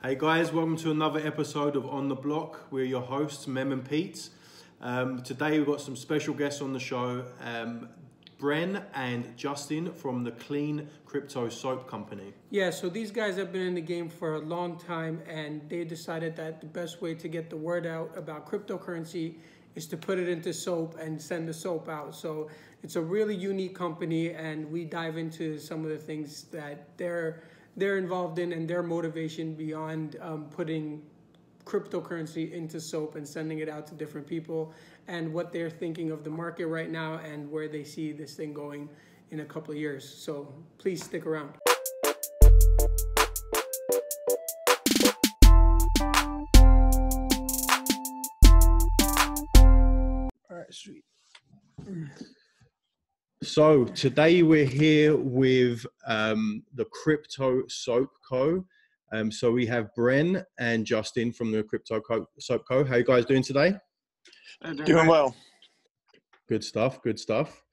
Hey guys, welcome to another episode of On the Block. We're your hosts, Mem and Pete. Today we've got some special guests on the show, Bren and Justin from the Clean Crypto Soap Company. Yeah, so these guys have been in the game for a long time, and they decided that the best way to get the word out about cryptocurrency is to put it into soap and send the soap out. So it's a really unique company, and we dive into some of the things that they're involved in and their motivation beyond putting cryptocurrency into soap and sending it out to different people, and what they're thinking of the market right now and where they see this thing going in a couple of years. So please stick around. All right, sweet. So today we're here with the Crypto Soap Co. So we have Bren and Justin from the Soap Co. How you guys doing today? Doing well. Good stuff. Good stuff.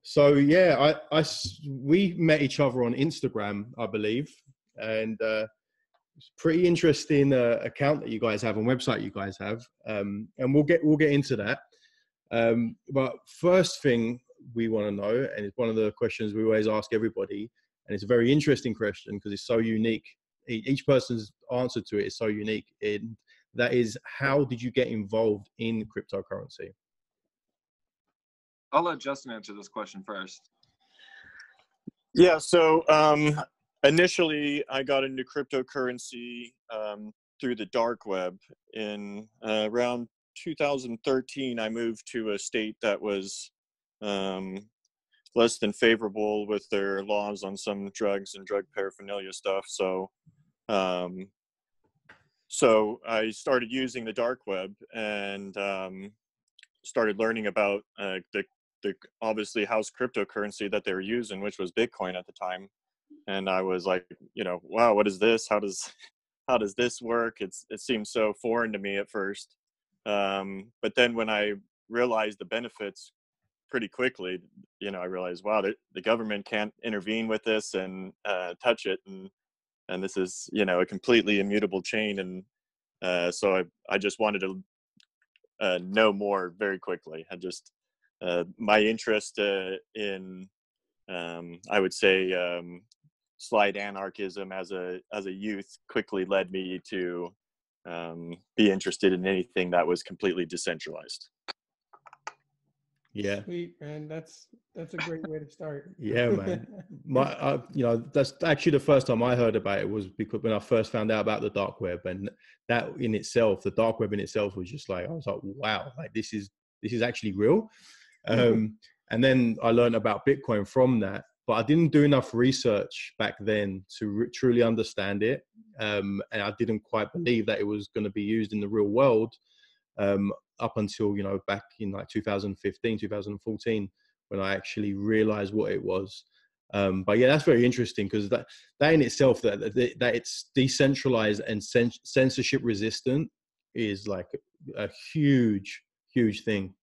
So yeah, we met each other on Instagram, I believe, and it's a pretty interesting account that you guys have and website you guys have, and we'll get into that. But first thing we want to know, and it's one of the questions we always ask everybody, and it's a very interesting question because it's so unique. Each person's answer to it is so unique. And that is, how did you get involved in cryptocurrency? I'll let Justin answer this question first. Yeah, so initially I got into cryptocurrency through the dark web. In around 2013, I moved to a state that was less than favorable with their laws on some drugs and drug paraphernalia stuff. So I started using the dark web and started learning about the obviously house cryptocurrency that they were using, which was Bitcoin at the time. And I was like, wow, what is this? How does this work? It seemed so foreign to me at first. But then when I realized the benefits pretty quickly, I realized, wow, the government can't intervene with this and touch it. And this is, a completely immutable chain. And so I just wanted to know more very quickly. I just, my interest in, I would say, slight anarchism as a youth quickly led me to be interested in anything that was completely decentralized. Yeah. Sweet, man. That's a great way to start. Yeah, man. That's actually the first time I heard about it was because when I first found out about the dark web, and that in itself, the dark web in itself was just like, I was like, wow, like this is actually real. And then I learned about Bitcoin from that, but I didn't do enough research back then to truly understand it. And I didn't quite believe that it was going to be used in the real world. Up until, back in like 2015, 2014, when I actually realized what it was. But yeah, that's very interesting because that in itself, that it's decentralized and censorship resistant is like a huge, huge thing.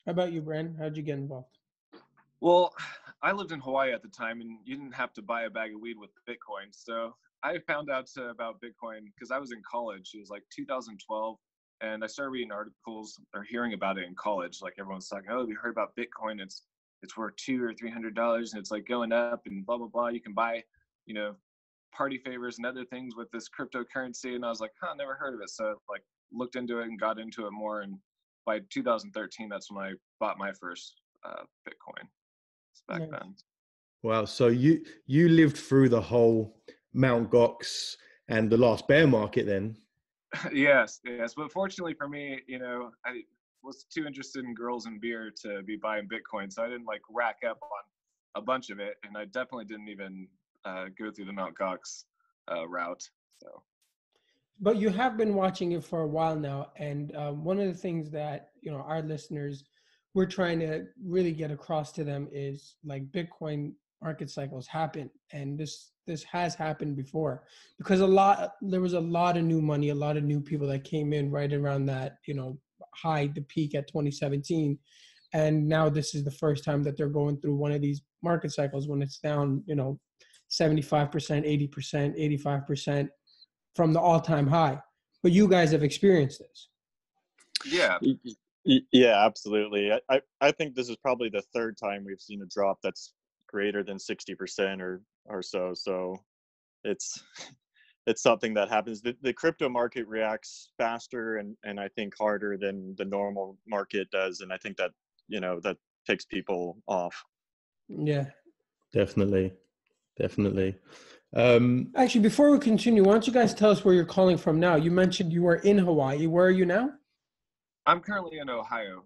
How about you, Bren? How'd you get involved? Well, I lived in Hawaii at the time, and you didn't have to buy a bag of weed with Bitcoin. So I found out about Bitcoin because I was in college. It was like 2012. And I started reading articles or hearing about it in college. Like everyone's talking, oh, we heard about Bitcoin. It's worth $200 or $300, and it's like going up and blah blah blah. You can buy, party favors and other things with this cryptocurrency. And I was like, never heard of it. So like looked into it and got into it more. And by 2013, that's when I bought my first Bitcoin. It's back then. Wow. So you lived through the whole Mt. Gox and the last bear market then? Yes. But fortunately for me, I was too interested in girls and beer to be buying Bitcoin. So I didn't like rack up on a bunch of it. And I definitely didn't even go through the Mt. Gox route. So. But you have been watching it for a while now. And one of the things that, our listeners, we're trying to really get across to them is like Bitcoin market cycles happen, and this has happened before because there was a lot of new money, a lot of new people that came in right around that the peak at 2017, and now this is the first time that they're going through one of these market cycles when it's down 75%, 80%, 85%, from the all-time high. But you guys have experienced this. Yeah. Yeah, absolutely. I think this is probably the third time we've seen a drop that's greater than 60% or so. So it's it's something that happens. The crypto market reacts faster and I think harder than the normal market does. And I think that, that takes people off. Yeah. Definitely. Actually, before we continue, why don't you guys tell us where you're calling from now? You mentioned you were in Hawaii. Where are you now? I'm currently in Ohio.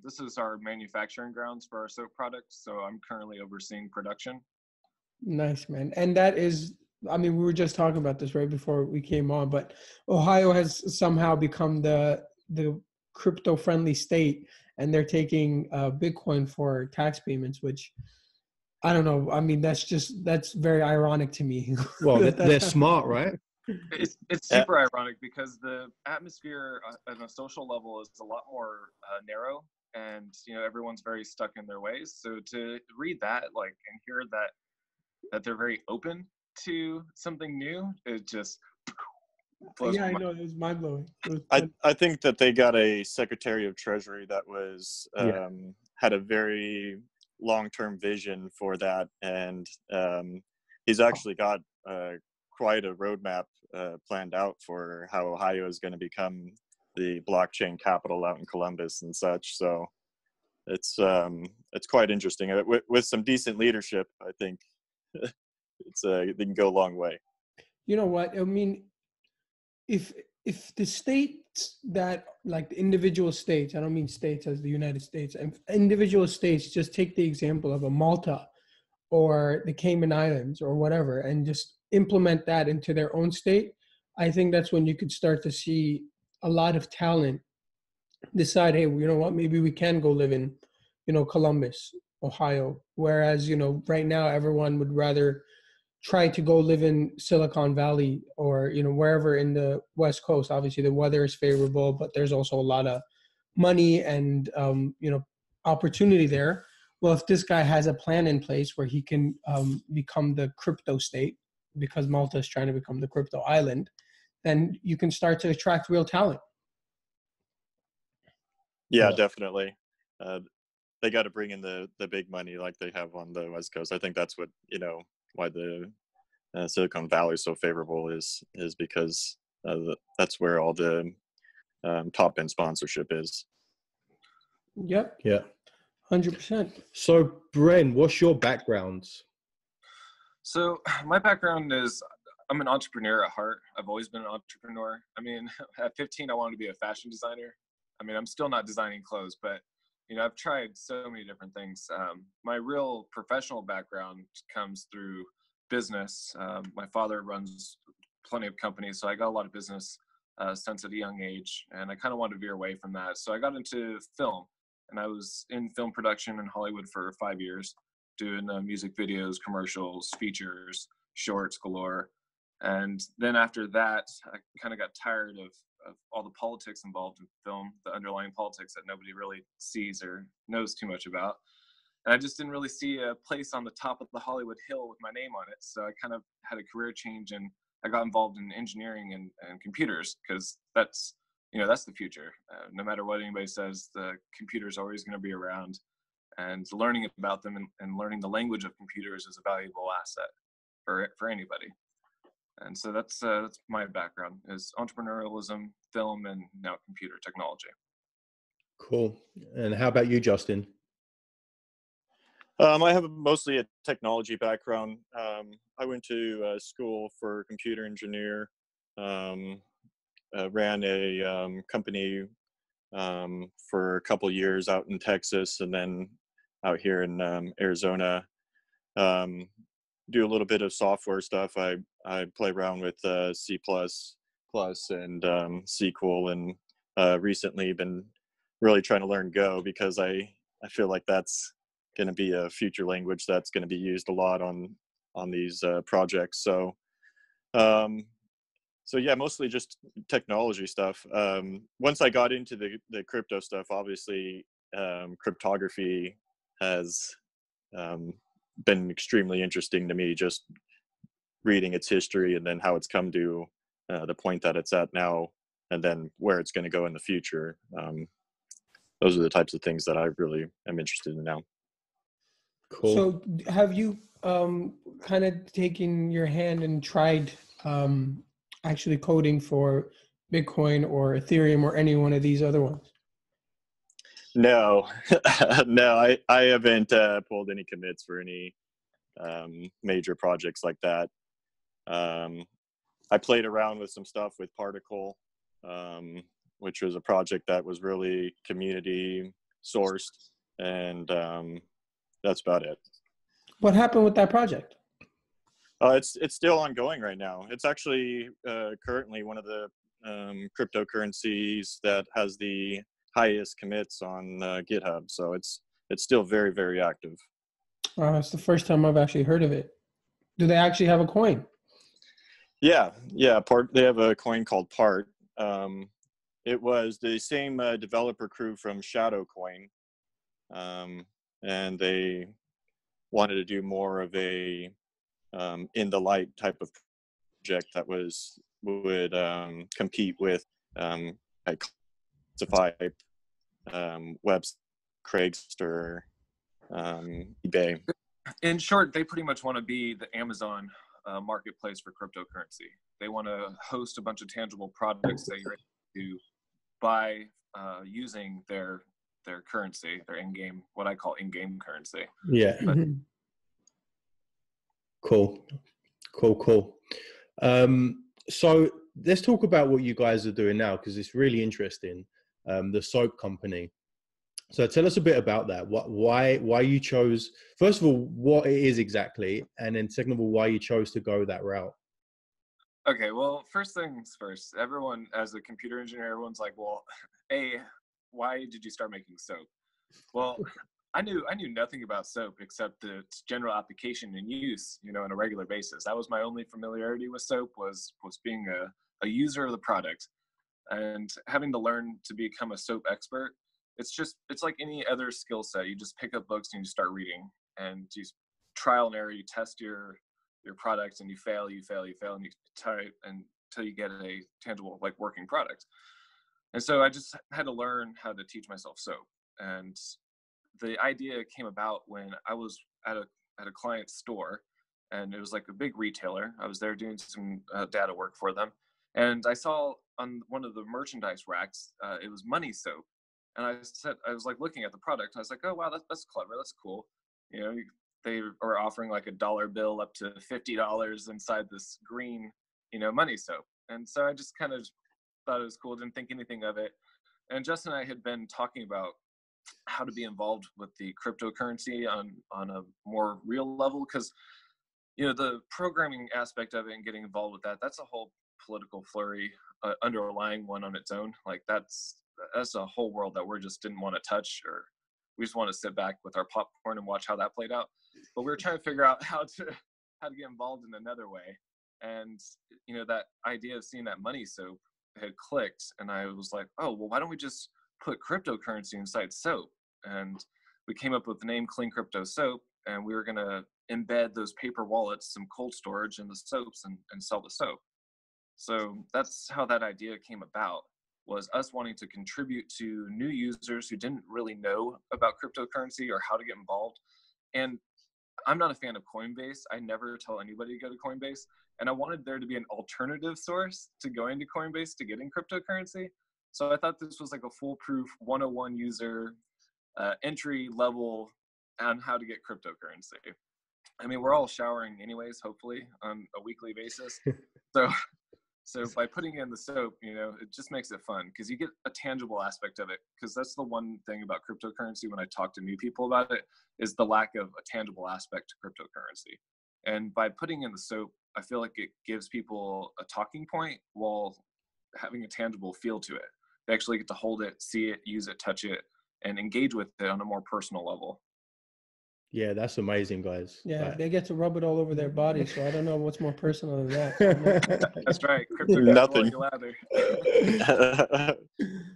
This is our manufacturing grounds for our soap products, so I'm currently overseeing production. Nice, man. And that is, I mean, we were just talking about this right before we came on, but Ohio has somehow become the crypto-friendly state, and they're taking Bitcoin for tax payments, which I don't know. I mean, that's very ironic to me. Well, they're smart, right? It's super ironic because the atmosphere on a social level is a lot more narrow, and everyone's very stuck in their ways. So to read that, and hear that they're very open to something new, it just blows Yeah, my I mind. know. It was mind blowing. I think that they got a Secretary of Treasury that was had a very long-term vision for that, and he's actually got quite a roadmap planned out for how Ohio is going to become the blockchain capital out in Columbus and such. So it's quite interesting. With some decent leadership, I think they can go a long way. You know what? I mean, if the states that, like the individual states, I don't mean states as the United States, and individual states just take the example of a Malta or the Cayman Islands or whatever, and just implement that into their own state, I think that's when you could start to see a lot of talent decide, hey, you know what, maybe we can go live in, Columbus, Ohio. Whereas, right now everyone would rather try to go live in Silicon Valley or, wherever in the West Coast. Obviously the weather is favorable, but there's also a lot of money and, opportunity there. Well, if this guy has a plan in place where he can become the crypto state, because Malta is trying to become the crypto island, then you can start to attract real talent. Yeah, definitely. They got to bring in the big money like they have on the West Coast. I think that's what, why the Silicon Valley is so favorable is because that's where all the top end sponsorship is. Yep. Yeah. 100%. So, Bren, what's your background? So my background is I'm an entrepreneur at heart. I've always been an entrepreneur. I mean, at 15, I wanted to be a fashion designer. I mean, I'm still not designing clothes, but I've tried so many different things. My real professional background comes through business. My father runs plenty of companies, so I got a lot of business sense at a young age, and I kind of wanted to veer away from that. So I got into film, and I was in film production in Hollywood for 5 years, doing music videos, commercials, features, shorts galore. And then after that, I kind of got tired of all the politics involved in film, the underlying politics that nobody really sees or knows too much about. And I just didn't really see a place on the top of the Hollywood hill with my name on it. So I kind of had a career change, and I got involved in engineering and computers, because that's the future. No matter what anybody says, the computer's always going to be around, and learning about them and learning the language of computers is a valuable asset for anybody. And so that's my background, is entrepreneurialism, film, and now computer technology. Cool. And how about you, Justin? I have mostly a technology background. I went to school for computer engineer, ran a company for a couple years out in Texas, and then out here in Arizona. Do a little bit of software stuff. I play around with C++ and SQL, and recently been really trying to learn Go, because I feel like that's going to be a future language that's going to be used a lot on these projects. So yeah, mostly just technology stuff. Once I got into the crypto stuff, obviously cryptography has been extremely interesting to me, just reading its history and then how it's come to the point that it's at now, and then where it's going to go in the future. Those are the types of things that I really am interested in now. Cool. So have you kind of taken your hand and tried actually coding for Bitcoin or Ethereum or any one of these other ones? No, no, I haven't pulled any commits for any major projects like that. I played around with some stuff with Particle, which was a project that was really community sourced, and that's about it. What happened with that project? It's still ongoing right now. It's actually currently one of the cryptocurrencies that has the highest commits on GitHub. So it's still very, very active. It's the first time I've actually heard of it. Do they actually have a coin? Yeah. They have a coin called Part. It was the same developer crew from Shadow Coin, and they wanted to do more of a in the light type of project that would compete with like Classify, Webs, Craigster, eBay. In short, they pretty much want to be the Amazon marketplace for cryptocurrency. They want to host a bunch of tangible products that you're able to buy using their currency, their in-game, what I call in-game currency. Yeah. But, Cool. So let's talk about what you guys are doing now, because it's really interesting. The soap company. So tell us a bit about that. Why you chose, first of all, what it is exactly, and then second of all, why you chose to go that route. Okay, well, first things first. Everyone, as a computer engineer, everyone's like, well, why did you start making soap? Well, I knew nothing about soap except its general application and use, on a regular basis. That was my only familiarity with soap, was being a user of the product, and having to learn to become a soap expert. It's like any other skill set. You just pick up books and you start reading, and you trial and error. You test your product, and you fail, and you try until you get a tangible, like, working product. And so I just had to learn how to teach myself soap. And the idea came about when I was at a client's store, and it was like a big retailer. I was there doing some data work for them, and I saw on one of the merchandise racks, it was money soap. And I was like looking at the product, and I was like, oh wow, that's clever, that's cool. They are offering like $1 bill up to $50 inside this green, money soap. And so I just kind of thought it was cool, didn't think anything of it. And Justin and I had been talking about how to be involved with the cryptocurrency on a more real level, because the programming aspect of it and getting involved with that's a whole political flurry, underlying one on its own. Like that's a whole world that we just didn't want to touch, or we just want to sit back with our popcorn and watch how that played out. But we were trying to figure out how to get involved in another way. And that idea of seeing that money soap had clicked, and I was like, oh well, why don't we just put cryptocurrency inside soap? And we came up with the name Clean Crypto Soap, and we were going to embed those paper wallets, some cold storage in the soaps, and sell the soap. So that's how that idea came about, was us wanting to contribute to new users who didn't really know about cryptocurrency or how to get involved. And I'm not a fan of Coinbase. I never tell anybody to go to Coinbase. And I wanted there to be an alternative source to going to Coinbase to getting cryptocurrency. So I thought this was like a foolproof 101 user entry level on how to get cryptocurrency. I mean, we're all showering anyways, hopefully on a weekly basis. So by putting in the soap, it just makes it fun, because you get a tangible aspect of it. Because that's the one thing about cryptocurrency when I talk to new people about it, is the lack of a tangible aspect to cryptocurrency. And by putting in the soap, I feel like it gives people a talking point while having a tangible feel to it. They actually get to hold it, see it, use it, touch it, and engage with it on a more personal level. Yeah, that's amazing, guys. Yeah, they get to rub it all over their body, so I don't know what's more personal than that. That's right. Crypto Nothing.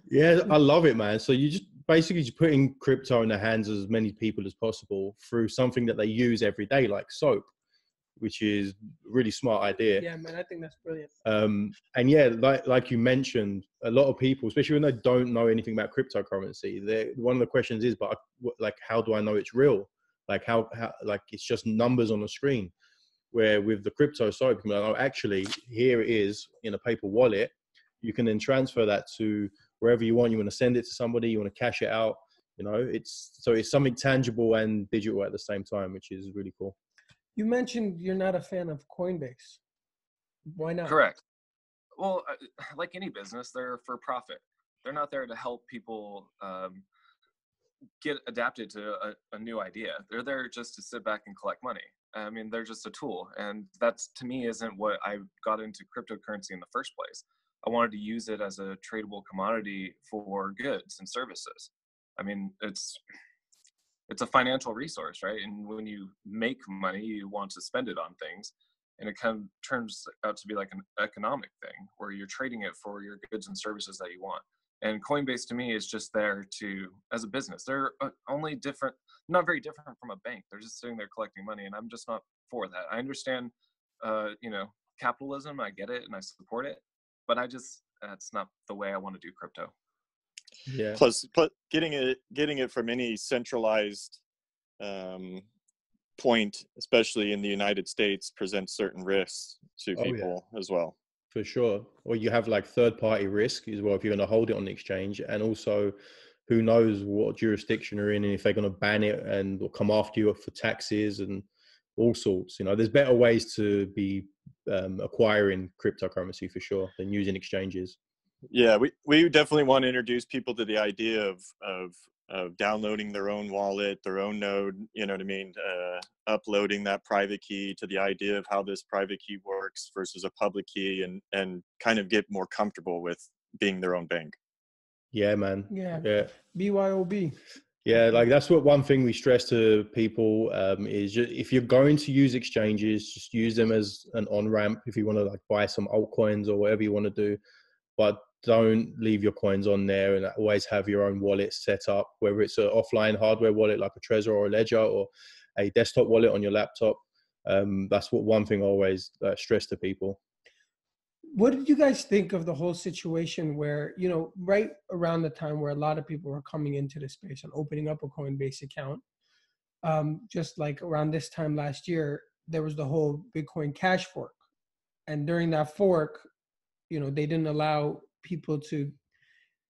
Yeah, I love it, man. So you just basically just putting crypto in the hands of as many people as possible through something that they use every day, like soap, which is a really smart idea. Yeah, man, I think that's brilliant. And yeah, like you mentioned, a lot of people, especially when they don't know anything about cryptocurrency, one of the questions is, but like, how do I know it's real? Like how like it's just numbers on the screen. Where with the crypto side, you can be like, oh, actually, here it is in a paper wallet. You can then transfer that to wherever you want. You want to send it to somebody, you want to cash it out. You know, it's something tangible and digital at the same time, which is really cool. You mentioned you're not a fan of Coinbase. Why not? Correct. Well, like any business, they're for profit. They're not there to help people get adapted to a new idea. They're there just to sit back and collect money. I mean, they're just a tool. And that's, to me, isn't what I got into cryptocurrency in the first place. I wanted to use it as a tradable commodity for goods and services. I mean, it's a financial resource, right? And when you make money, you want to spend it on things. And it kind of turns out to be like an economic thing where you're trading it for your goods and services that you want. And Coinbase to me is just there as a business. They're only different, not very different from a bank. They're just sitting there collecting money, and I'm just not for that. I understand, capitalism. I get it, and I support it, but that's not the way I want to do crypto. Yeah. Plus getting it from any centralized point, especially in the United States, presents certain risks to people as well. For sure. Or you have like third-party risk as well if you're going to hold it on the exchange, and also who knows what jurisdiction you're in and if they're going to ban it or come after you for taxes and all sorts. You know, there's better ways to be acquiring cryptocurrency for sure than using exchanges. Yeah, we definitely want to introduce people to the idea of downloading their own wallet, their own node, you know what I mean, uploading that private key, to the idea of how this private key works versus a public key, and kind of get more comfortable with being their own bank. Yeah, man. Yeah. BYOB. Yeah, like that's one thing we stress to people is just, if you're going to use exchanges, just use them as an on-ramp if you want to like buy some altcoins or whatever you want to do. But don't leave your coins on there, and always have your own wallet set up, whether it's an offline hardware wallet like a Trezor or a Ledger, or a desktop wallet on your laptop. That's one thing I always stress to people. What did you guys think of the whole situation where, right around the time where a lot of people were coming into the space and opening up a Coinbase account, just like around this time last year, there was the whole Bitcoin Cash fork. And during that fork, they didn't allow people to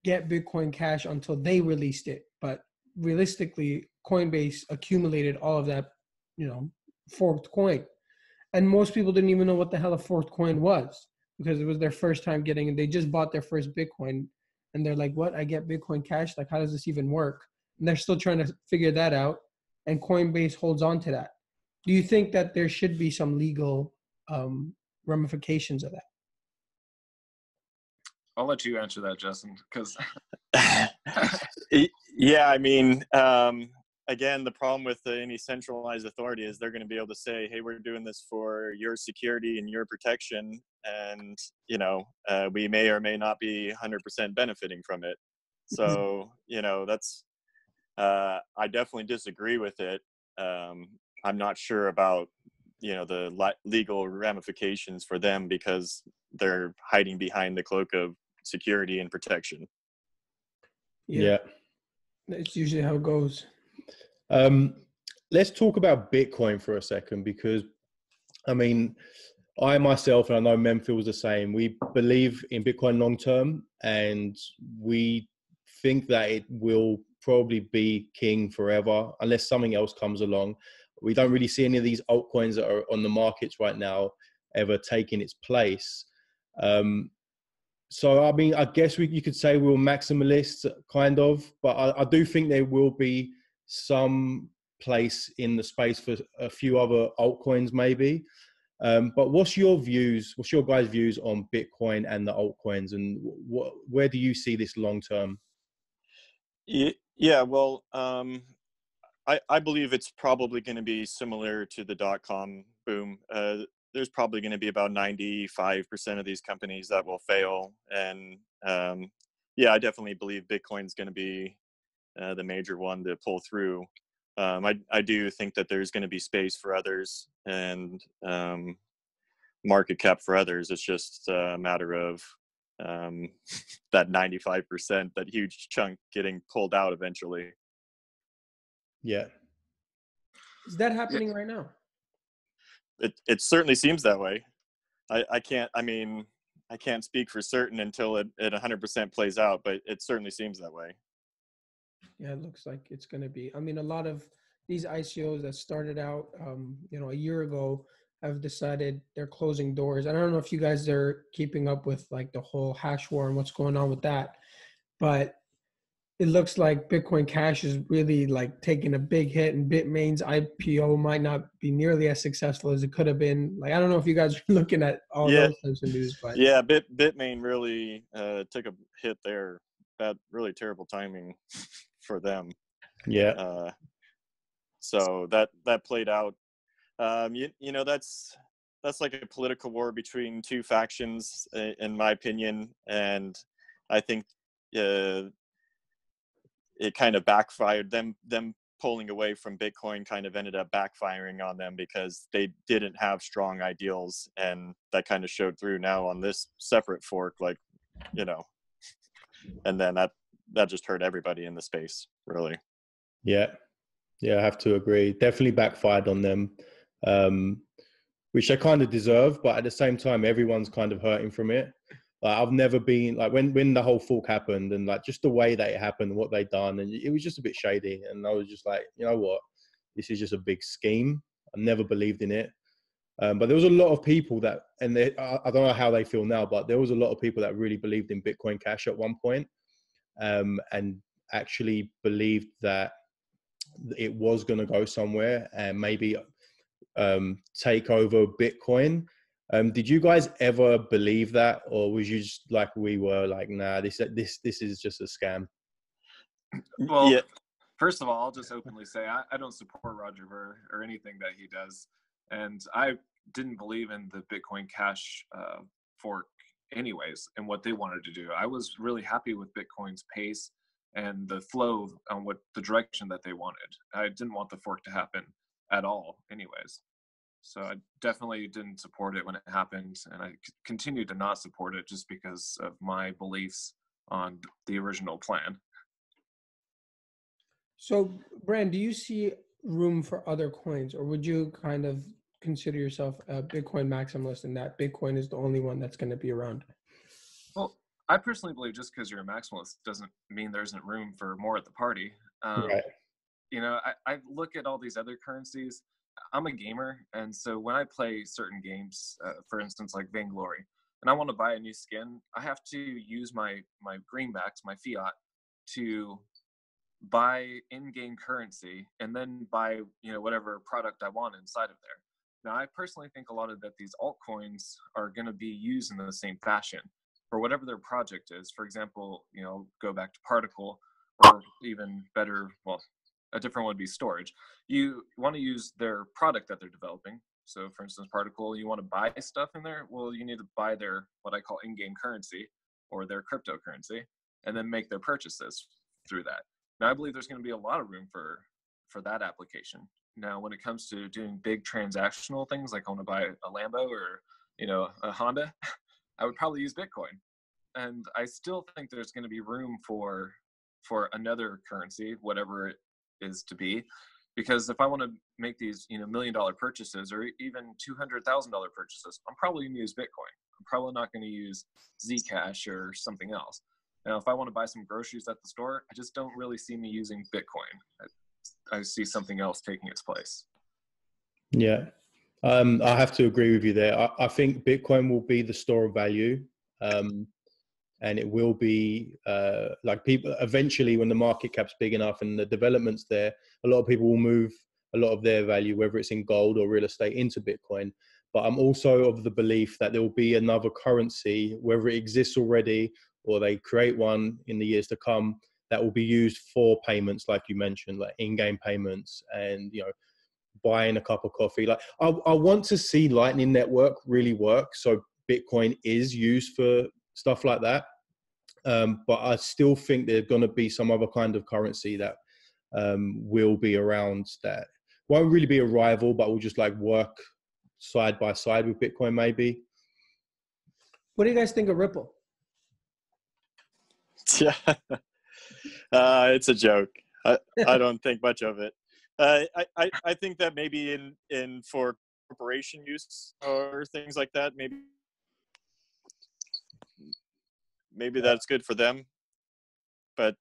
get Bitcoin Cash until they released it. But realistically, Coinbase accumulated all of that, forked coin. And most people didn't even know what the hell a forked coin was, because it was their first time getting it. They just bought their first Bitcoin, and they're like, what? I get Bitcoin Cash? Like, how does this even work? And they're still trying to figure that out. And Coinbase holds on to that. Do you think that there should be some legal ramifications of that? I'll let you answer that, Justin, because yeah, I mean, again, the problem with any centralized authority is they're going to be able to say, hey, we're doing this for your security and your protection, and we may or may not be 100% benefiting from it. So that's I definitely disagree with it. I'm not sure about the legal ramifications for them, because they're hiding behind the cloak of security and protection. Yeah. That's usually how it goes. Let's talk about Bitcoin for a second, because I mean, I myself, and I know Mem feels the same, we believe in Bitcoin long term, and we think that it will probably be king forever unless something else comes along. We don't really see any of these altcoins that are on the markets right now ever taking its place. So, I mean, I guess you could say we're maximalists, kind of, but I do think there will be some place in the space for a few other altcoins, maybe. But what's your guys' views on Bitcoin and the altcoins, and where do you see this long term? Yeah, well, I believe it's probably going to be similar to the .com boom. There's probably going to be about 95% of these companies that will fail. And yeah, I definitely believe Bitcoin's going to be the major one to pull through. I do think that there's going to be space for others and market cap for others. It's just a matter of that 95%, that huge chunk getting pulled out eventually. Yeah. Is that happening right now? It certainly seems that way. I can't speak for certain until it 100% plays out, but it certainly seems that way. Yeah, it looks like it's going to be. I mean, a lot of these ICOs that started out, a year ago, have decided they're closing doors. I don't know if you guys are keeping up with like the whole hash war and what's going on with that, but it looks like Bitcoin Cash is really like taking a big hit, and Bitmain's IPO might not be nearly as successful as it could have been. Like, I don't know if you guys are looking at all those types of news, but yeah, Bitmain really took a hit there. That really terrible timing for them. Yeah. So that played out. That's like a political war between two factions, in my opinion, and I think it kind of backfired. Them pulling away from Bitcoin kind of ended up backfiring on them because they didn't have strong ideals, and that kind of showed through now on this separate fork, and then that just hurt everybody in the space, really. Yeah, I have to agree. Definitely backfired on them, which they kind of deserve. But at the same time, everyone's kind of hurting from it. Like, I've never been like when the whole fork happened, and like just the way that it happened, what they done, and it was just a bit shady. And I was just like, you know what, this is just a big scheme. I never believed in it. But there was a lot of people that, and I don't know how they feel now, but there was a lot of people that really believed in Bitcoin Cash at one point, and actually believed that it was going to go somewhere and maybe take over Bitcoin. Did you guys ever believe that, or was you just like we were, like, nah, this is just a scam? Well, yeah. First of all, I'll just openly say I don't support Roger Ver or anything that he does, and I didn't believe in the Bitcoin Cash fork anyways and what they wanted to do. I was really happy with Bitcoin's pace and the flow on what the direction that they wanted. I didn't want the fork to happen at all anyways. So I definitely didn't support it when it happened, and I continue to not support it just because of my beliefs on the original plan. So, Bren, do you see room for other coins, or would you kind of consider yourself a Bitcoin maximalist and that Bitcoin is the only one that's going to be around? Well, I personally believe just because you're a maximalist doesn't mean there isn't room for more at the party. Right. I look at all these other currencies. I'm a gamer, and so when I play certain games, for instance, like Vainglory, and I want to buy a new skin, I have to use my greenbacks, my fiat, to buy in-game currency and then buy whatever product I want inside of there. Now, I personally think a lot of that these altcoins are going to be used in the same fashion for whatever their project is. For example, go back to Particle, or even better, well, a different one would be Storage. You want to use their product that they're developing. So for instance, Particle, you want to buy stuff in there, well, you need to buy their what I call in-game currency or their cryptocurrency, and then make their purchases through that. Now, I believe there's going to be a lot of room for that application. Now, when it comes to doing big transactional things, like I want to buy a Lambo or a Honda, I would probably use Bitcoin. And I still think there's going to be room for another currency, whatever it is to be, because if I want to make these $1 million purchases or even $200,000 purchases, I'm probably going to use Bitcoin. I'm probably not going to use Zcash or something else. Now, if I want to buy some groceries at the store, I just don't really see me using Bitcoin. I see something else taking its place. Yeah, I have to agree with you there. I think Bitcoin will be the store of value, and it will be like people eventually, when the market cap's big enough and the development's there, a lot of people will move a lot of their value, whether it's in gold or real estate, into Bitcoin. But I'm also of the belief that there will be another currency, whether it exists already or they create one in the years to come, that will be used for payments, like you mentioned, like in-game payments and buying a cup of coffee. Like I want to see Lightning Network really work, so Bitcoin is used for stuff like that. But I still think there's going to be some other kind of currency that will be around that. Won't really be a rival, but will just like work side by side with Bitcoin maybe. What do you guys think of Ripple? Yeah, it's a joke. I don't think much of it. I think that maybe in for corporation use or things like that, maybe that's good for them. But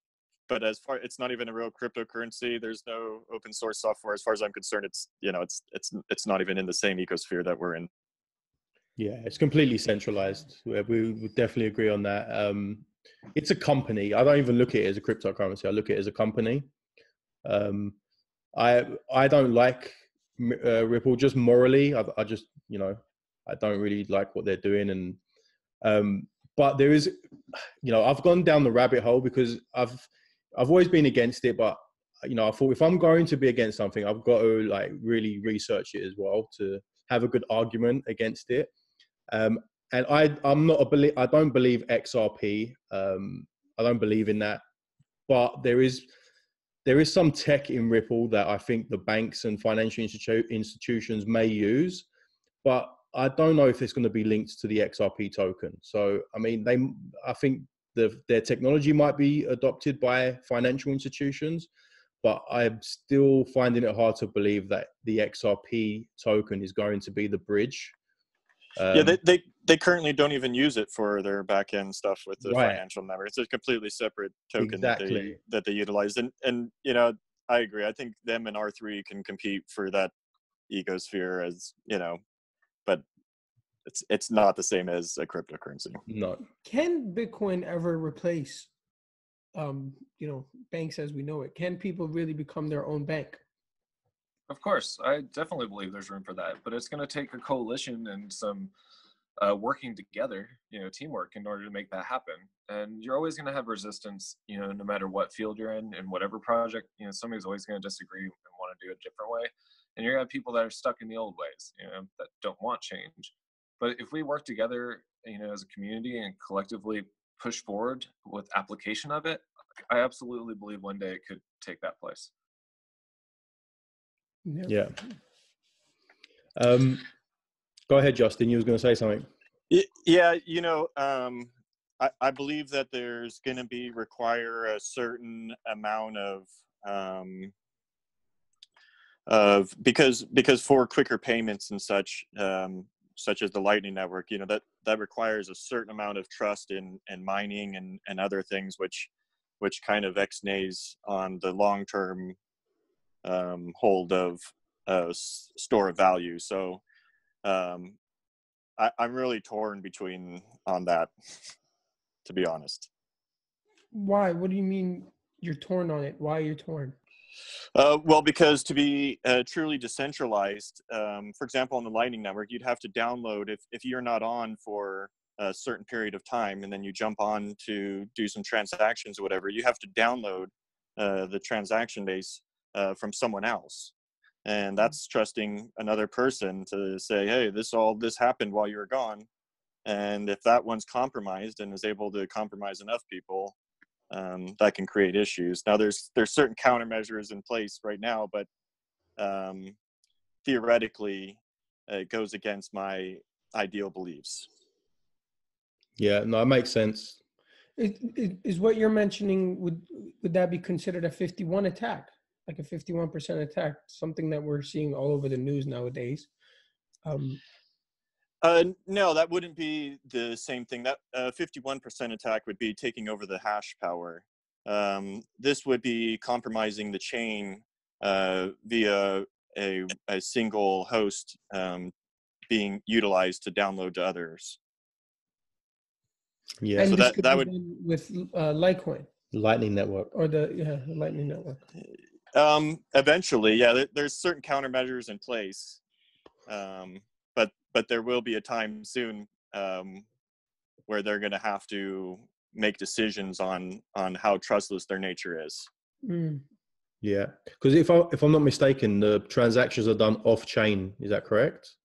as far, it's not even a real cryptocurrency. There's no open source software as far as I'm concerned. It's it's not even in the same ecosphere that we're in. Yeah, it's completely centralized. We would definitely agree on that. It's a company. I don't even look at it as a cryptocurrency. I look at it as a company. I don't like Ripple just morally. I just, I don't really like what they're doing. And but there is, I've gone down the rabbit hole because I've always been against it. But I thought if I'm going to be against something, I've got to like really research it as well to have a good argument against it. And I'm not I don't believe XRP. I don't believe in that. But there is some tech in Ripple that I think the banks and financial institutions may use, but I don't know if it's going to be linked to the XRP token. So, I mean, I think their technology might be adopted by financial institutions, but I'm still finding it hard to believe that the XRP token is going to be the bridge. Yeah, they currently don't even use it for their back end stuff with the financial network. It's a completely separate token exactly. that they utilize. And I agree. I think them and R3 can compete for that ecosphere as, but it's not the same as a cryptocurrency. No. Can Bitcoin ever replace banks as we know it? Can people really become their own bank? Of course, I definitely believe there's room for that, but it's going to take a coalition and some working together, teamwork in order to make that happen. And you're always going to have resistance, no matter what field you're in and whatever project, somebody's always going to disagree and want to do it a different way. And you're going to have people that are stuck in the old ways, that don't want change. But if we work together, as a community and collectively push forward with application of it, I absolutely believe one day it could take that place. Yeah. Go ahead, Justin. You was going to say something. Yeah, I believe that there's going to require a certain amount of because for quicker payments and such, such as the Lightning Network, that requires a certain amount of trust in mining and other things, which kind of ex-nays on the long-term hold of store of value. So I'm really torn on that, to be honest. Why? What do you mean you're torn on it? Why are you torn? Well, because to be truly decentralized, for example, on the Lightning Network, you'd have to download if you're not on for a certain period of time, and then you jump on to do some transactions or whatever, you have to download the transaction base from someone else. And that's trusting another person to say, hey, this happened while you were gone. And if that one's compromised and is able to compromise enough people, that can create issues. Now, there's certain countermeasures in place right now, but theoretically, it goes against my ideal beliefs. Yeah, no, it makes sense. Is what you're mentioning, would that be considered a 51 attack? Like a 51% attack, something that we're seeing all over the news nowadays? No, that wouldn't be the same thing. That 51% attack would be taking over the hash power. This would be compromising the chain via a single host being utilized to download to others. Yeah, and so that would be with Litecoin, Lightning Network, or the Lightning Network. Eventually, yeah. There's certain countermeasures in place, but there will be a time soon where they're going to have to make decisions on how trustless their nature is. Mm. Yeah, because if I'm not mistaken, the transactions are done off chain. Is that correct?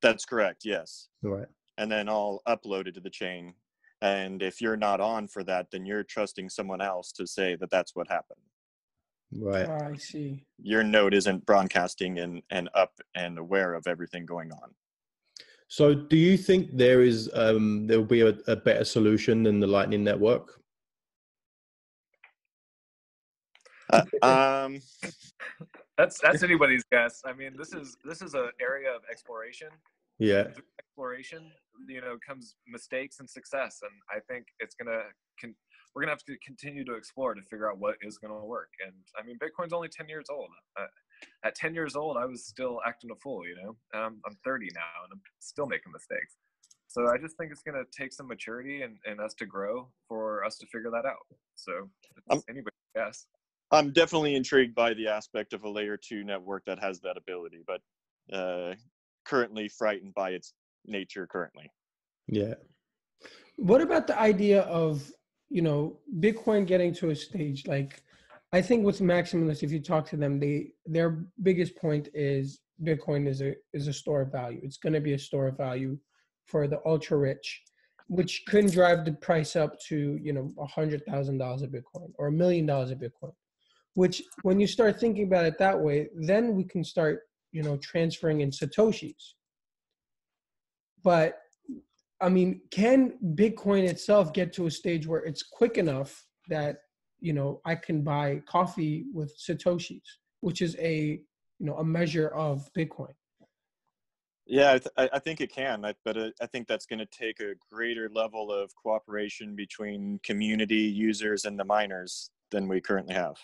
That's correct. Yes. Right. And then all uploaded to the chain. And if you're not on for that, then you're trusting someone else to say that that's what happened. Right. I see. Your node isn't broadcasting and up and aware of everything going on. So do you think there will be a better solution than the Lightning Network? That's anybody's guess. I mean, this is an area of exploration. Yeah. Through exploration, comes mistakes and success, and I think we're gonna have to continue to explore to figure out what is going to work. And I mean, Bitcoin's only 10 years old. At 10 years old, I was still acting a fool, and I'm 30 now, and I'm still making mistakes. So I just think it's going to take some maturity and us to grow for us to figure that out. So it's anybody's guess. I'm definitely intrigued by the aspect of a layer 2 network that has that ability, but currently frightened by its nature currently. Yeah. What about the idea of, Bitcoin getting to a stage like, I think what's maximalist, if you talk to them, their biggest point is Bitcoin is a store of value. It's going to be a store of value for the ultra rich, which can drive the price up to, $100,000 of Bitcoin or $1 million of Bitcoin, which when you start thinking about it that way, then we can start, transferring in Satoshis. But I mean, can Bitcoin itself get to a stage where it's quick enough that, I can buy coffee with Satoshis, which is a measure of Bitcoin? Yeah, I think it can, but I think that's going to take a greater level of cooperation between community users and the miners than we currently have.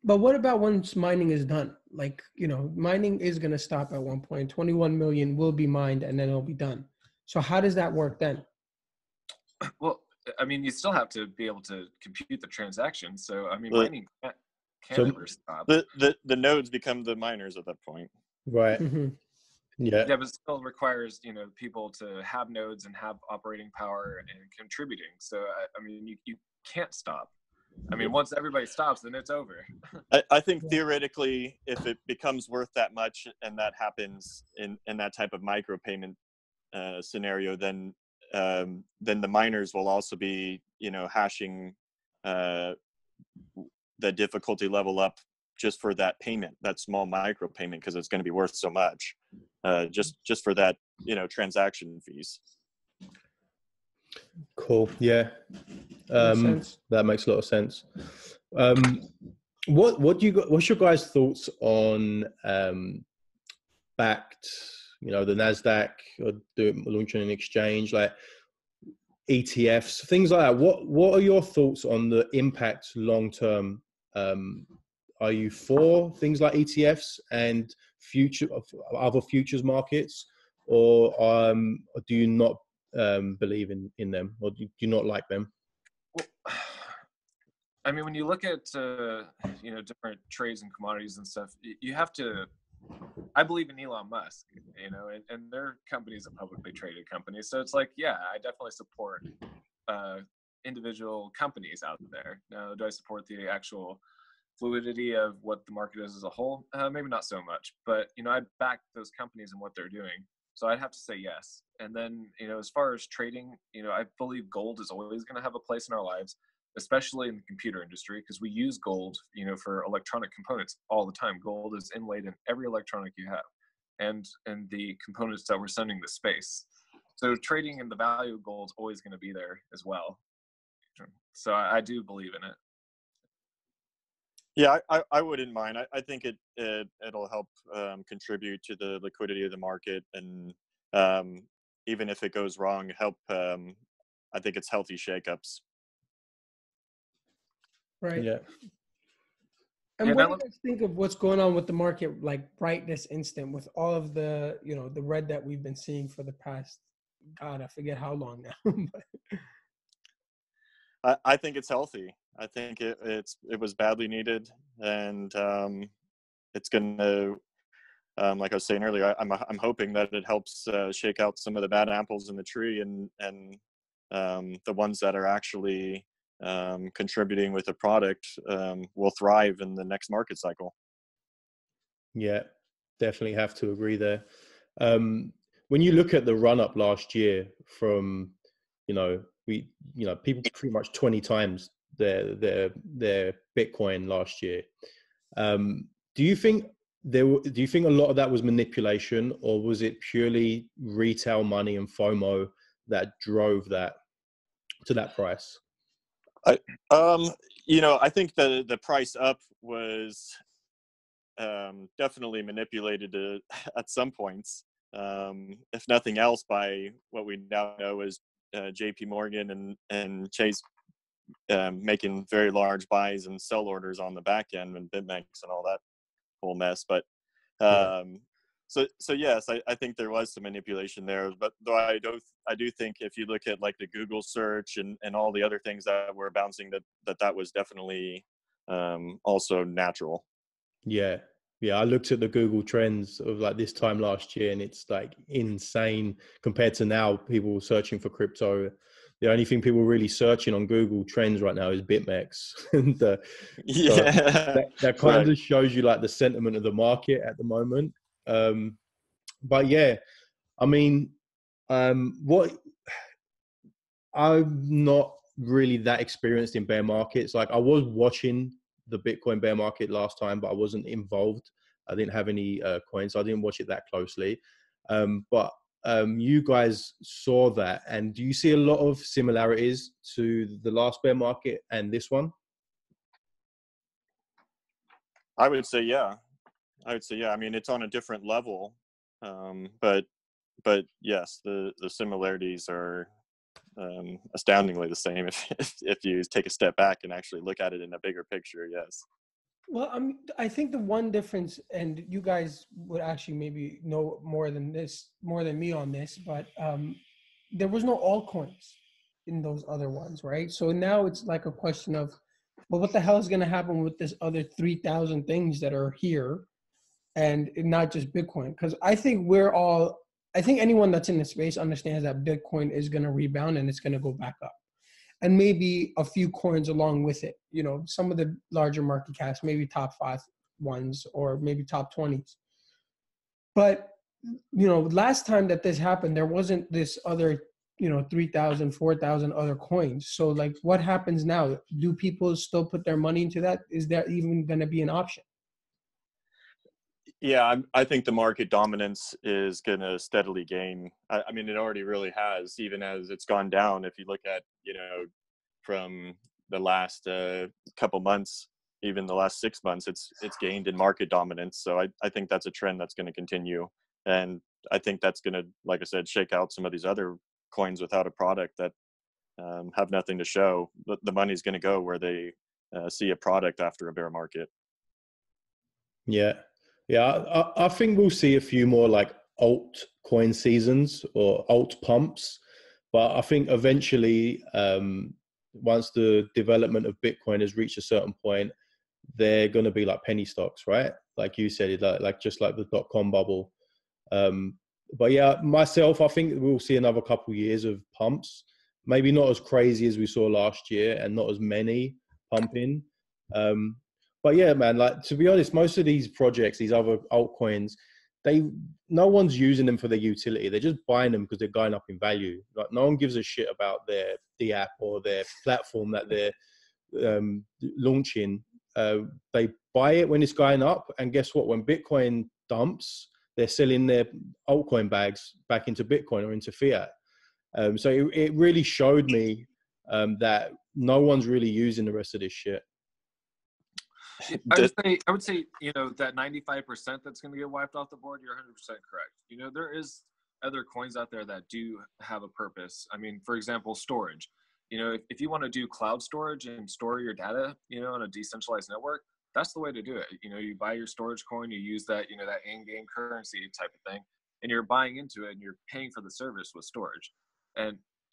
But what about once mining is done? Like, mining is going to stop at one point. 21 million will be mined and then it'll be done. So how does that work then? Well, I mean, you still have to be able to compute the transactions. So, I mean, mining can't ever stop. The nodes become the miners at that point. Right. Mm-hmm. Yeah. Yeah, but it still requires, people to have nodes and have operating power and contributing. So, I mean, you can't stop. I mean, once everybody stops, then it's over. I think theoretically, if it becomes worth that much and that happens in that type of micropayment scenario, then the miners will also be, hashing the difficulty level up just for that payment, that small micro payment, because it's going to be worth so much, just for that, transaction fees. Cool. Yeah. That makes a lot of sense. What's your guys' thoughts on backed, the NASDAQ or launching an exchange, like ETFs, things like that? What are your thoughts on the impact long term? Are you for things like ETFs and other futures markets, or do you not believe in them, or do you not like them? Well, I mean, when you look at different trades and commodities and stuff, you have to. I believe in Elon Musk, and their company is a publicly traded company, so it's like, yeah, I definitely support individual companies out there. Now, do I support the actual fluidity of what the market is as a whole? Maybe not so much, but I back those companies and what they're doing, so I'd have to say yes. And then as far as trading, I believe gold is always going to have a place in our lives, especially in the computer industry, because we use gold for electronic components all the time. Gold is inlaid in every electronic you have, and the components that we're sending to space. So trading in the value of gold is always going to be there as well. So I do believe in it. Yeah, I wouldn't mind. I think it'll help contribute to the liquidity of the market, and even if it goes wrong, help. I think it's healthy shakeups. Right. Yeah. And what do you guys think of what's going on with the market, like right this instant, with all of the, the red that we've been seeing for the past, God, I forget how long now. I think it's healthy. I think it was badly needed, and it's going to, like I was saying earlier, I'm hoping that it helps shake out some of the bad apples in the tree, and the ones that are actually contributing with a product will thrive in the next market cycle. Yeah, definitely have to agree there. When you look at the run up last year from, people pretty much 20 times their Bitcoin last year. Do you think do you think a lot of that was manipulation, or was it purely retail money and FOMO that drove that to that price? I, I think the price up was definitely manipulated at some points. If nothing else, by what we now know is J.P. Morgan and Chase making very large buys and sell orders on the back end, and BitMEX and all that whole mess. But so yes, I think there was some manipulation there. But though I do think if you look at like the Google search and all the other things that were bouncing, that was definitely also natural. Yeah. I looked at the Google trends of like this time last year, and it's like insane compared to now. People searching for crypto, the only thing people are really searching on Google trends right now is BitMEX. And so that kind of shows you like the sentiment of the market at the moment. But yeah, I mean, what I'm not really that experienced in bear markets. Like I was watching the Bitcoin bear market last time, but I wasn't involved. I didn't have any coins, so I didn't watch it that closely. But you guys saw that, and do you see a lot of similarities to the last bear market and this one? I would say yeah. I mean, it's on a different level, but yes, the similarities are astoundingly the same if you take a step back and actually look at it in a bigger picture. Yes. Well, I think the one difference, and you guys would actually maybe know more than me on this, but there was no altcoins in those other ones, right? So now it's like a question of, well, what the hell is going to happen with this other 3,000 things that are here, and not just Bitcoin? Because I think anyone that's in the space understands that Bitcoin is going to rebound and it's going to go back up. And maybe a few coins along with it, some of the larger market caps, maybe top 5 ones or maybe top 20s. But, last time that this happened, there wasn't this other, 3,000, 4,000 other coins. So like what happens now? Do people still put their money into that? Is that even going to be an option? Yeah, I think the market dominance is going to steadily gain. I mean, it already really has, even as it's gone down. If you look at, from the last couple months, even the last 6 months, it's gained in market dominance. So I think that's a trend that's going to continue. And I think that's going to, like I said, shake out some of these other coins without a product that have nothing to show. But the money's going to go where they see a product after a bear market. Yeah. I think we'll see a few more like alt coin seasons or alt pumps, but I think eventually, once the development of Bitcoin has reached a certain point, they're going to be like penny stocks, right? Like you said, like just like the .com bubble. But yeah, myself, I think we'll see another couple of years of pumps. Maybe not as crazy as we saw last year, and not as many pumping. But yeah, man, like to be honest, most of these projects, these other altcoins, no one's using them for their utility. They're just buying them because they're going up in value. Like no one gives a shit about the app or their platform that they're launching. They buy it when it's going up, and guess what? When Bitcoin dumps, they're selling their altcoin bags back into Bitcoin or into fiat. So it really showed me that no one's really using the rest of this shit. I would say, that 95% that's going to get wiped off the board, you're 100% correct. There is other coins out there that do have a purpose. I mean, for example, storage. If you want to do cloud storage and store your data, on a decentralized network, that's the way to do it. You buy your storage coin, you use that, that in-game currency type of thing, and you're buying into it and you're paying for the service with storage.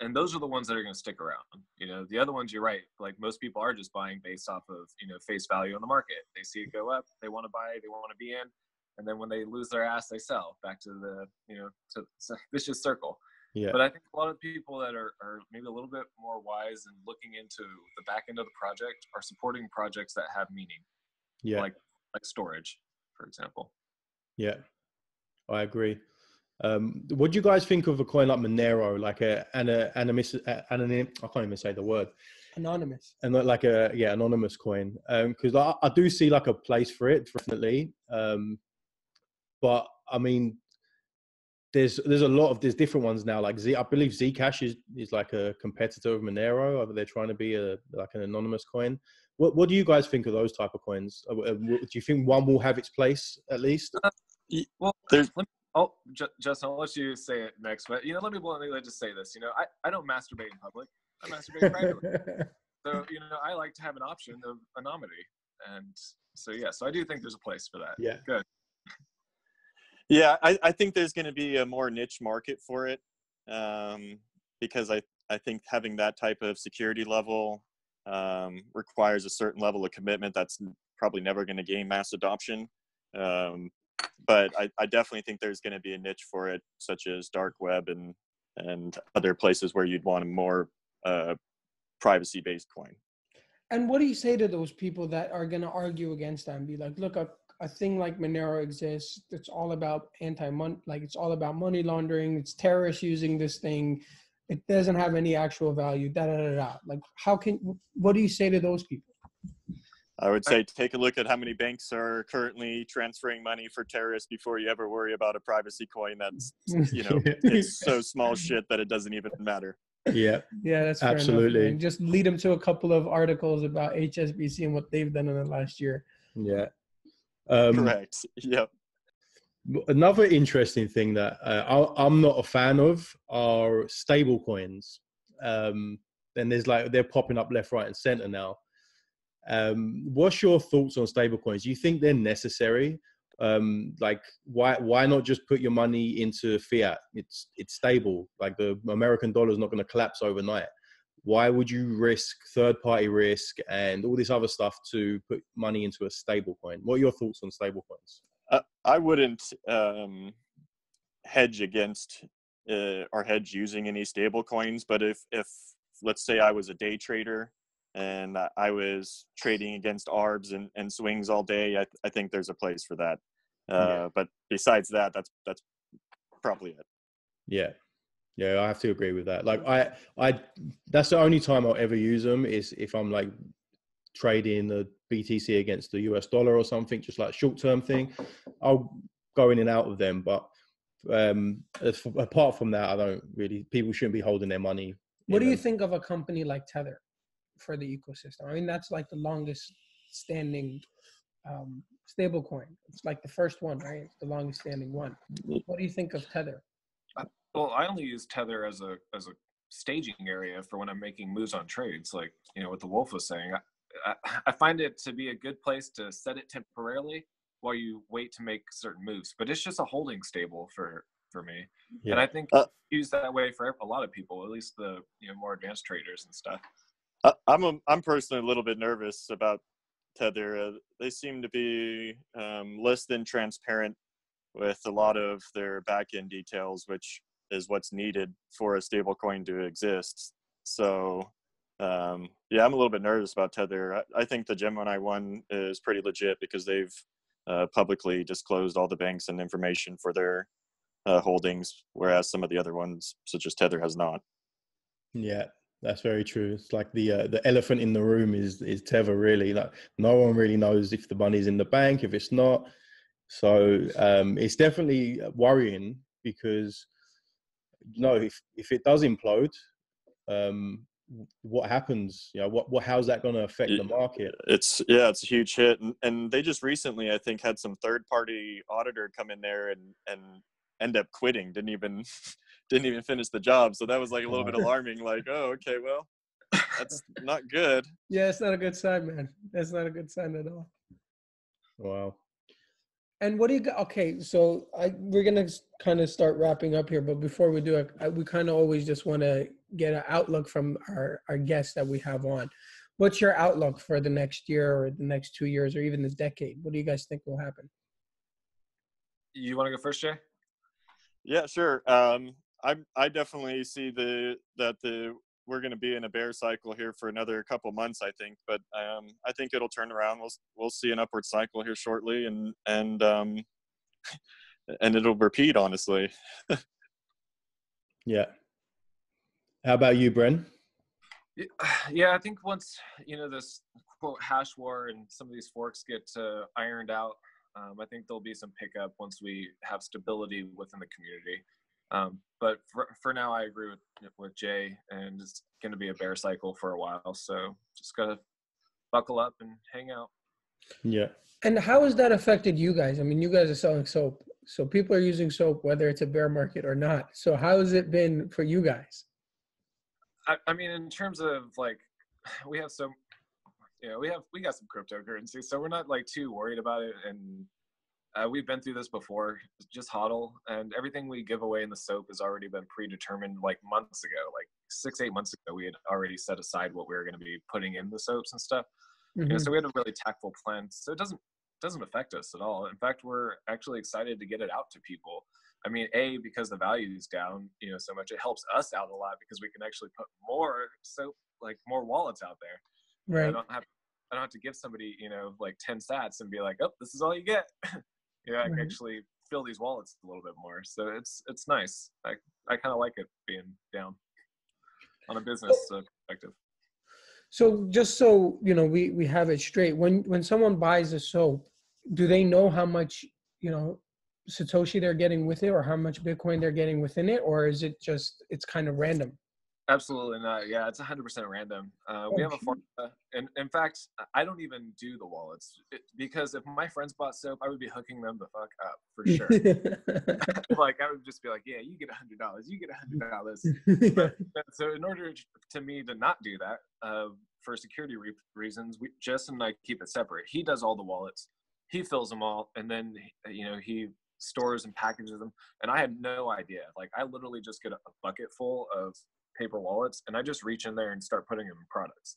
And those are the ones that are going to stick around. The other ones, you're right. Like most people are just buying based off of, face value on the market. They see it go up, they want to buy, they want to be in. And then when they lose their ass, they sell back to the, to vicious circle. Yeah. But I think a lot of people that are maybe a little bit more wise and looking into the back end of the project are supporting projects that have meaning. Yeah. Like storage, for example. Yeah, I agree. What do you guys think of a coin like Monero, like I can't even say the word. Anonymous. And like anonymous coin. Because I do see like a place for it, definitely. But I mean, there's there's different ones now. Like I believe Zcash is like a competitor of Monero. They're trying to be like an anonymous coin. What do you guys think of those type of coins? Do you think one will have its place at least? Well, Justin, I'll let you say it next. But let me just say this. I don't masturbate in public. I masturbate privately. So I like to have an option of anonymity, and so I do think there's a place for that. Yeah. Good. Yeah, I think there's going to be a more niche market for it, because I think having that type of security level requires a certain level of commitment that's probably never going to gain mass adoption. But I definitely think there's going to be a niche for it, such as dark web and other places where you'd want a more privacy-based coin. And what do you say to those people that are going to argue against that and be like, look, a thing like Monero exists. It's all about it's all about money laundering. It's terrorists using this thing. It doesn't have any actual value. Like, what do you say to those people? I would say take a look at how many banks are currently transferring money for terrorists before you ever worry about a privacy coin that's, it's so small shit that it doesn't even matter. Yeah. Yeah, that's absolutely. Fair enough, man. Just lead them to a couple of articles about HSBC and what they've done in the last year. Yeah. Correct. Yep. Another interesting thing that I'm not a fan of are stable coins. And they're popping up left, right, and center now. What's your thoughts on stable coins? Do you think they're necessary? Like why not just put your money into fiat? It's stable. Like the American dollar is not going to collapse overnight. Why would you risk third-party risk and all this other stuff to put money into a stable coin? What are your thoughts on stable coins? I wouldn't hedge against or hedge using any stable coins, but if let's say I was a day trader and I was trading against ARBs and swings all day, I think there's a place for that. But besides that, that's probably it. Yeah, I have to agree with that. Like I that's the only time I'll ever use them is if I'm like trading the BTC against the US dollar or something, just like short-term thing. I'll go in and out of them, but apart from that, people shouldn't be holding their money. What do you think of a company like Tether for the ecosystem? I mean, that's like the longest standing stable coin. It's like the first one, right? It's the longest standing one. What do you think of Tether? Well, I only use Tether as a staging area for when I'm making moves on trades. Like, what the Wolf was saying, I find it to be a good place to set it temporarily while you wait to make certain moves. But it's just a holding stable for me. Yeah. And I think used that way for a lot of people, at least the more advanced traders and stuff. I'm personally a little bit nervous about Tether. They seem to be less than transparent with a lot of their back-end details, which is what's needed for a stable coin to exist. So I'm a little bit nervous about Tether. I think the Gemini one is pretty legit because they've publicly disclosed all the banks and information for their holdings, whereas some of the other ones, such as Tether, has not. Yeah, that's very true. It's like the elephant in the room is Tether, really. Like no one really knows if the money's in the bank, if it's not. So it's definitely worrying because if it does implode, what happens? How's that going to affect the market? It's a huge hit, and they just recently, I think, had some third-party auditor come in there and end up quitting. Didn't even finish the job. So that was like a little bit alarming. Like, oh, okay, well, that's not good. Yeah, it's not a good sign, man. That's not a good sign at all. Wow. And what do you got? Okay, so we're gonna kind of start wrapping up here, but before we do it, we kind of always just want to get an outlook from our guests that we have on. What's your outlook for the next year or the next 2 years or even the decade? What do you guys think will happen? You want to go first, Jay? Yeah, sure. I definitely see we're going to be in a bear cycle here for another couple months, I think. But I think it'll turn around. We'll see an upward cycle here shortly, and and it'll repeat, honestly. Yeah. How about you, Bren? Yeah, I think once, this quote hash war and some of these forks get ironed out, I think there'll be some pickup once we have stability within the community. But for now, I agree with Jay, and it's going to be a bear cycle for a while. So just gotta buckle up and hang out. Yeah. And how has that affected you guys? I mean, you guys are selling soap, so people are using soap whether it's a bear market or not. So how has it been for you guys? I mean, in terms of like, we have some, we got some cryptocurrency, so we're not like too worried about it. And we've been through this before. Just hodl, and everything we give away in the soap has already been predetermined like months ago, like 6-8 months ago. We had already set aside what we were going to be putting in the soaps and stuff. Mm-hmm. So we had a really tactful plan. So it doesn't affect us at all. In fact, we're actually excited to get it out to people. I mean, because the value is down, so much, it helps us out a lot because we can actually put more soap, like more wallets out there. Right. I don't have to give somebody, like 10 sats and be like, oh, this is all you get. I can actually fill these wallets a little bit more. So it's nice. I kind of like it being down on a business perspective. So just so we have it straight. When someone buys a soap, do they know how much Satoshi they're getting with it, or how much Bitcoin they're getting within it, or is it just it's kind of random? Absolutely not. Yeah, it's 100% random. We have a formula, and in fact, I don't even do the wallets because if my friends bought soap, I would be hooking them the fuck up for sure. Like I would just be like, "Yeah, you get $100. You get $100." So in order to me to not do that, for security reasons, Justin and I keep it separate. He does all the wallets, he fills them all, and then he stores and packages them. And I had no idea. Like I literally just get a bucket full of paper wallets, and I just reach in there and start putting them in products,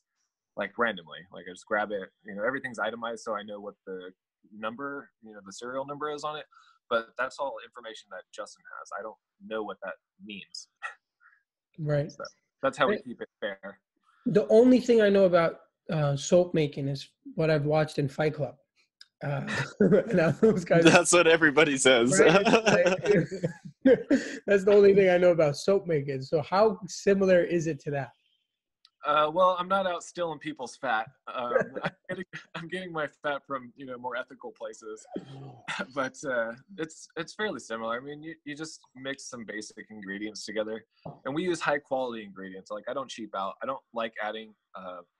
like randomly. Like I just grab it. Everything's itemized, so I know what the number, the serial number is on it. But that's all information that Justin has. I don't know what that means. Right. So that's how we keep it fair. The only thing I know about soap making is what I've watched in Fight Club. Now those guys. That's what everybody says. Right? That's the only thing I know about soap making. So how similar is it to that? Well, I'm not out stealing people's fat. I'm getting my fat from more ethical places, but it's fairly similar. I mean, you just mix some basic ingredients together, and we use high quality ingredients. Like I don't cheap out. I don't like adding.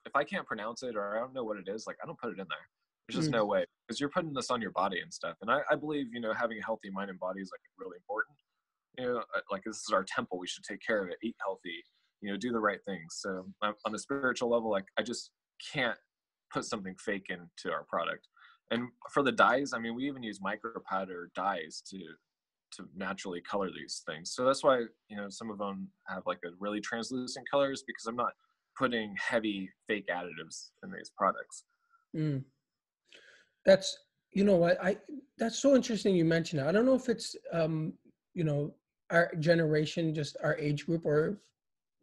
If I can't pronounce it or I don't know what it is, like I don't put it in there. There's just no way, because you're putting this on your body and stuff. And I believe having a healthy mind and body is like really important. Like this is our temple. We should take care of it. Eat healthy. Do the right things. So on a spiritual level, like I just can't put something fake into our product. And for the dyes, I mean, we even use micropowder dyes to naturally color these things. So that's why, some of them have like a really translucent colors, because I'm not putting heavy fake additives in these products. That's, that's so interesting you mentioned it. I don't know if it's, our generation, just our age group, or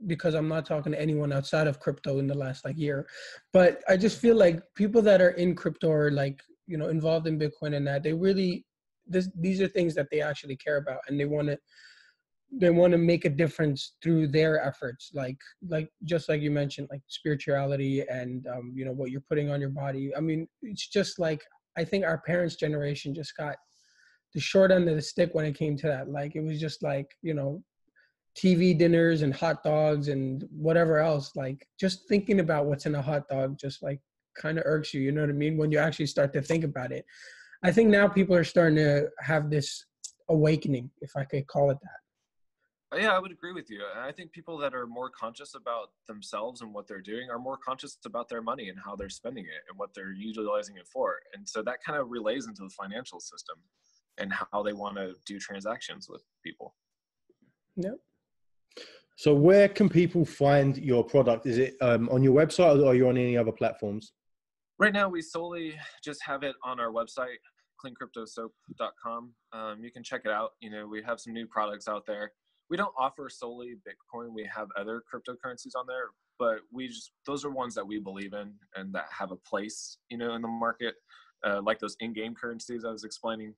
because I'm not talking to anyone outside of crypto in the last year, but I just feel like people that are in crypto or involved in Bitcoin and that, they really, these are things that they actually care about, and they want to make a difference through their efforts, like just like you mentioned, like spirituality and what you're putting on your body. I mean, it's just like, I think our parents' generation just got the short end of the stick when it came to that. Like it was just like TV dinners and hot dogs and whatever else. Like just thinking about what's in a hot dog just like kind of irks you, you know what I mean, when you actually start to think about it. I think now people are starting to have this awakening, if I could call it that. Yeah, I would agree with you. I think people that are more conscious about themselves and what they're doing are more conscious about their money and how they're spending it and what they're utilizing it for. And so that kind of relays into the financial system and how they want to do transactions with people. Yep. So where can people find your product? Is it on your website, or are you on any other platforms? Right now, we solely just have it on our website, cleancryptosoap.com. You can check it out. We have some new products out there. We don't offer solely Bitcoin. We have other cryptocurrencies on there, but those are ones that we believe in and that have a place, in the market, like those in-game currencies I was explaining.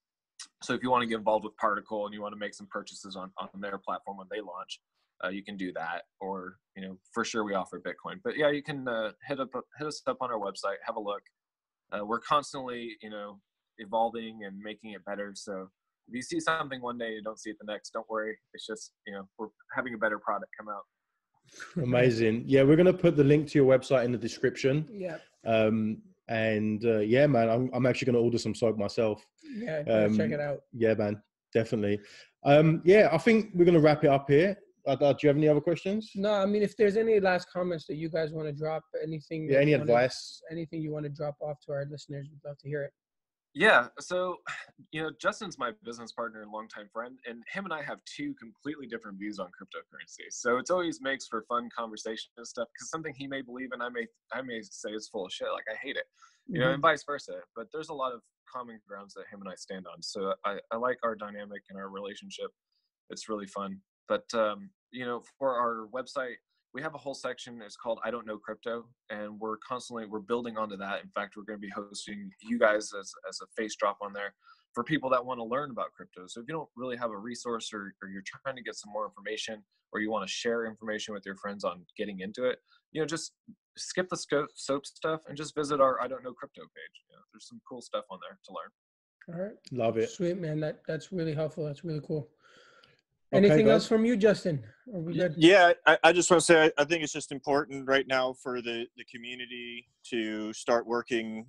So if you want to get involved with Particle and you want to make some purchases on their platform when they launch, you can do that. Or, for sure we offer Bitcoin. But yeah, you can hit us up on our website, have a look. We're constantly, evolving and making it better. So if you see something one day and you don't see it the next, don't worry. It's just, we're having a better product come out. Amazing. Yeah, we're going to put the link to your website in the description. Yeah. Yeah, man, I'm actually going to order some soap myself. Yeah, check it out. Yeah, man, definitely. Yeah, I think we're going to wrap it up here. Do you have any other questions? No, I mean, if there's any last comments that you guys want to drop, anything. Yeah, any advice? Anything you want to drop off to our listeners, we'd love to hear it. Yeah. So, Justin's my business partner and longtime friend, and him and I have two completely different views on cryptocurrency. So it always makes for fun conversation and stuff, because something he may believe in, I may say is full of shit. Like, I hate it, and vice versa. But there's a lot of common grounds that him and I stand on. So I like our dynamic and our relationship. It's really fun. But, for our website, we have a whole section. It's called I Don't Know Crypto, and we're building onto that. In fact, we're going to be hosting you guys as a face drop on there for people that want to learn about crypto. So if you don't really have a resource, or you're trying to get some more information, or you want to share information with your friends on getting into it, just skip the soap stuff and just visit our I Don't Know Crypto page. There's some cool stuff on there to learn. All right. Love it. Sweet, man. That's really helpful. That's really cool. Anything else from you, Justin? Are we good? Yeah, I just want to say I think it's just important right now for the community to start working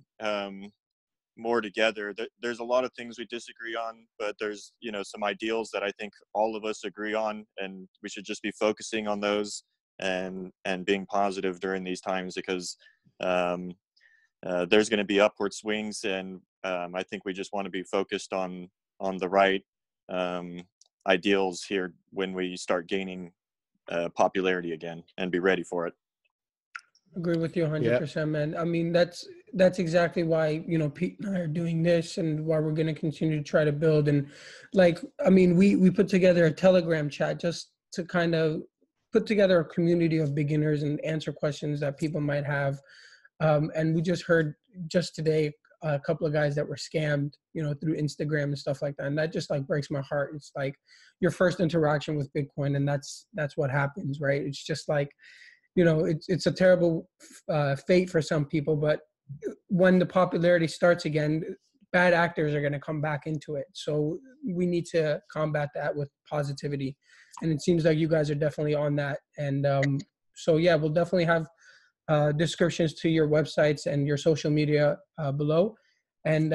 more together. There's a lot of things we disagree on, but there's some ideals that I think all of us agree on, and we should just be focusing on those and being positive during these times, because there's going to be upward swings, and I think we just want to be focused on the right ideals here when we start gaining popularity again, and be ready for it. Agree with you 100%, man. I mean, that's exactly why, Pete and I are doing this, and why we're going to continue to try to build. And we put together a Telegram chat just to kind of put together a community of beginners and answer questions that people might have. And we just heard just today a couple of guys that were scammed, through Instagram and stuff like that. And that just breaks my heart. It's like your first interaction with Bitcoin, and that's what happens, right? It's just it's a terrible fate for some people, but when the popularity starts again, bad actors are going to come back into it. So we need to combat that with positivity. And it seems like you guys are definitely on that. And so, yeah, we'll definitely have descriptions to your websites and your social media below. And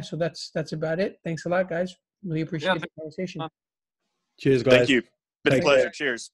so that's about it. Thanks a lot, guys. Really appreciate the conversation. Cheers, guys. Thank you. Been a pleasure. Cheers.